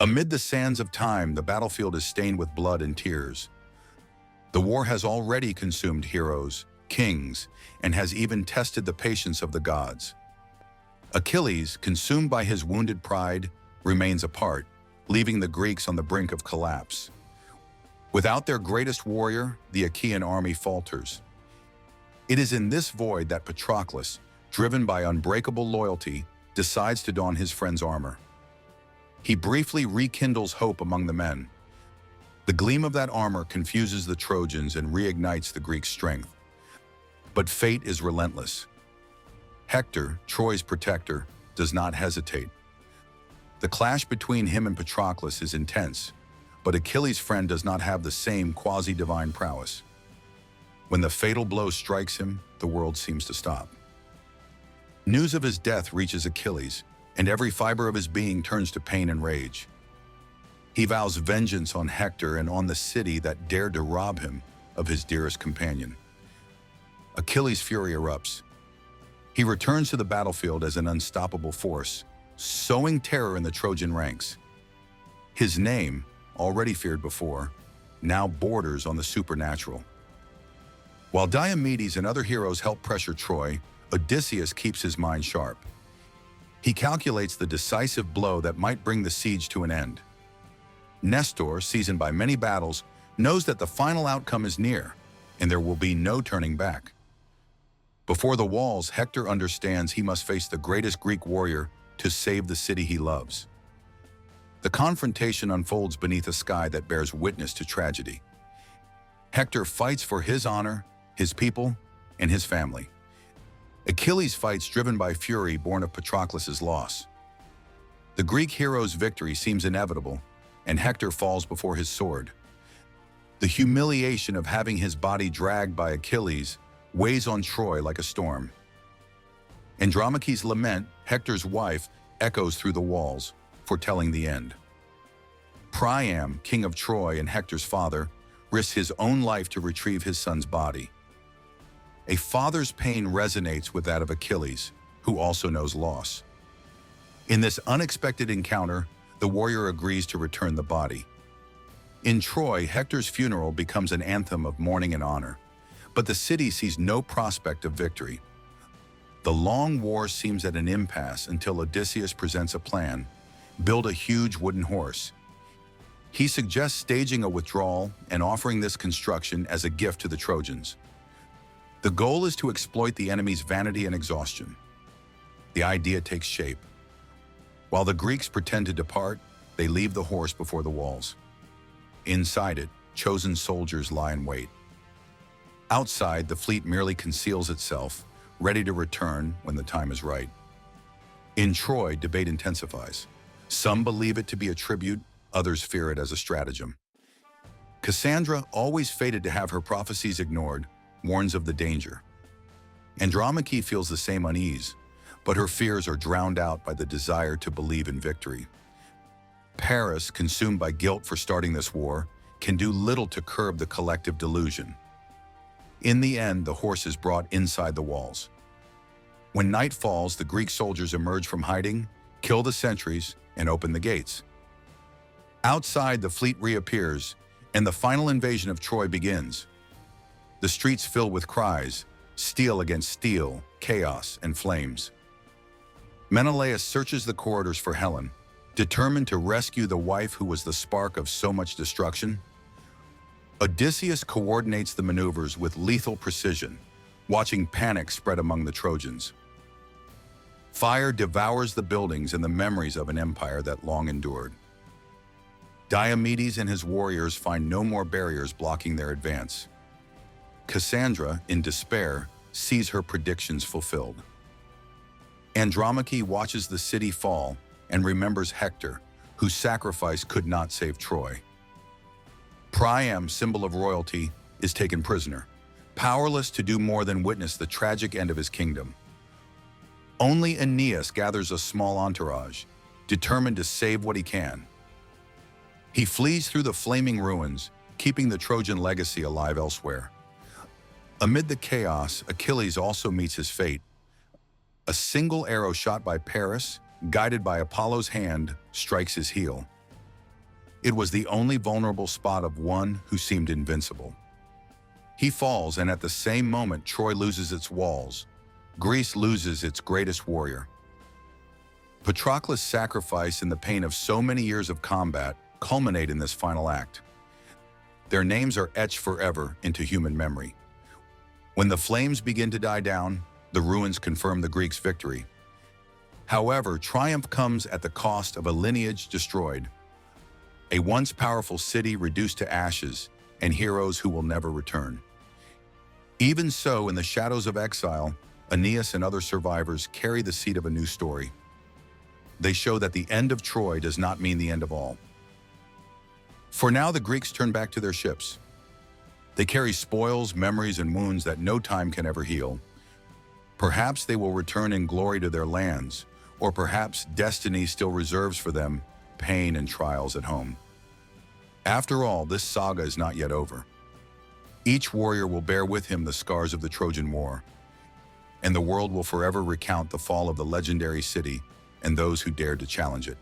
Amid the sands of time, the battlefield is stained with blood and tears. The war has already consumed heroes, kings, and has even tested the patience of the gods. Achilles, consumed by his wounded pride, remains apart, leaving the Greeks on the brink of collapse. Without their greatest warrior, the Achaean army falters. It is in this void that Patroclus, driven by unbreakable loyalty, decides to don his friend's armor. He briefly rekindles hope among the men. The gleam of that armor confuses the Trojans and reignites the Greek strength. But fate is relentless. Hector, Troy's protector, does not hesitate. The clash between him and Patroclus is intense, but Achilles' friend does not have the same quasi-divine prowess. When the fatal blow strikes him, the world seems to stop. News of his death reaches Achilles, and every fiber of his being turns to pain and rage. He vows vengeance on Hector and on the city that dared to rob him of his dearest companion. Achilles' fury erupts. He returns to the battlefield as an unstoppable force, sowing terror in the Trojan ranks. His name, already feared before, now borders on the supernatural. While Diomedes and other heroes help pressure Troy, Odysseus keeps his mind sharp. He calculates the decisive blow that might bring the siege to an end. Nestor, seasoned by many battles, knows that the final outcome is near, and there will be no turning back. Before the walls, Hector understands he must face the greatest Greek warrior to save the city he loves. The confrontation unfolds beneath a sky that bears witness to tragedy. Hector fights for his honor, his people, and his family. Achilles fights driven by fury born of Patroclus' loss. The Greek hero's victory seems inevitable, and Hector falls before his sword. The humiliation of having his body dragged by Achilles weighs on Troy like a storm. Andromache's lament, Hector's wife, echoes through the walls, foretelling the end. Priam, king of Troy and Hector's father, risks his own life to retrieve his son's body. A father's pain resonates with that of Achilles, who also knows loss. In this unexpected encounter, the warrior agrees to return the body. In Troy, Hector's funeral becomes an anthem of mourning and honor, but the city sees no prospect of victory. The long war seems at an impasse until Odysseus presents a plan: build a huge wooden horse. He suggests staging a withdrawal and offering this construction as a gift to the Trojans. The goal is to exploit the enemy's vanity and exhaustion. The idea takes shape. While the Greeks pretend to depart, they leave the horse before the walls. Inside it, chosen soldiers lie in wait. Outside, the fleet merely conceals itself, ready to return when the time is right. In Troy, debate intensifies. Some believe it to be a tribute, others fear it as a stratagem. Cassandra, always fated to have her prophecies ignored, warns of the danger. Andromache feels the same unease, but her fears are drowned out by the desire to believe in victory. Paris, consumed by guilt for starting this war, can do little to curb the collective delusion. In the end, the horse is brought inside the walls. When night falls, the Greek soldiers emerge from hiding, kill the sentries, and open the gates. Outside, the fleet reappears, and the final invasion of Troy begins. The streets fill with cries, steel against steel, chaos, and flames. Menelaus searches the corridors for Helen, determined to rescue the wife who was the spark of so much destruction. Odysseus coordinates the maneuvers with lethal precision, watching panic spread among the Trojans. Fire devours the buildings and the memories of an empire that long endured. Diomedes and his warriors find no more barriers blocking their advance. Cassandra, in despair, sees her predictions fulfilled. Andromache watches the city fall and remembers Hector, whose sacrifice could not save Troy. Priam, symbol of royalty, is taken prisoner, powerless to do more than witness the tragic end of his kingdom. Only Aeneas gathers a small entourage, determined to save what he can. He flees through the flaming ruins, keeping the Trojan legacy alive elsewhere. Amid the chaos, Achilles also meets his fate. A single arrow shot by Paris, guided by Apollo's hand, strikes his heel. It was the only vulnerable spot of one who seemed invincible. He falls, and at the same moment, Troy loses its walls. Greece loses its greatest warrior. Patroclus' sacrifice and the pain of so many years of combat culminate in this final act. Their names are etched forever into human memory. When the flames begin to die down, the ruins confirm the Greeks' victory. However, triumph comes at the cost of a lineage destroyed, a once powerful city reduced to ashes, and heroes who will never return. Even so, in the shadows of exile, Aeneas and other survivors carry the seed of a new story. They show that the end of Troy does not mean the end of all. For now, the Greeks turn back to their ships. They carry spoils, memories, and wounds that no time can ever heal. Perhaps they will return in glory to their lands, or perhaps destiny still reserves for them pain and trials at home. After all, this saga is not yet over. Each warrior will bear with him the scars of the Trojan War, and the world will forever recount the fall of the legendary city and those who dared to challenge it.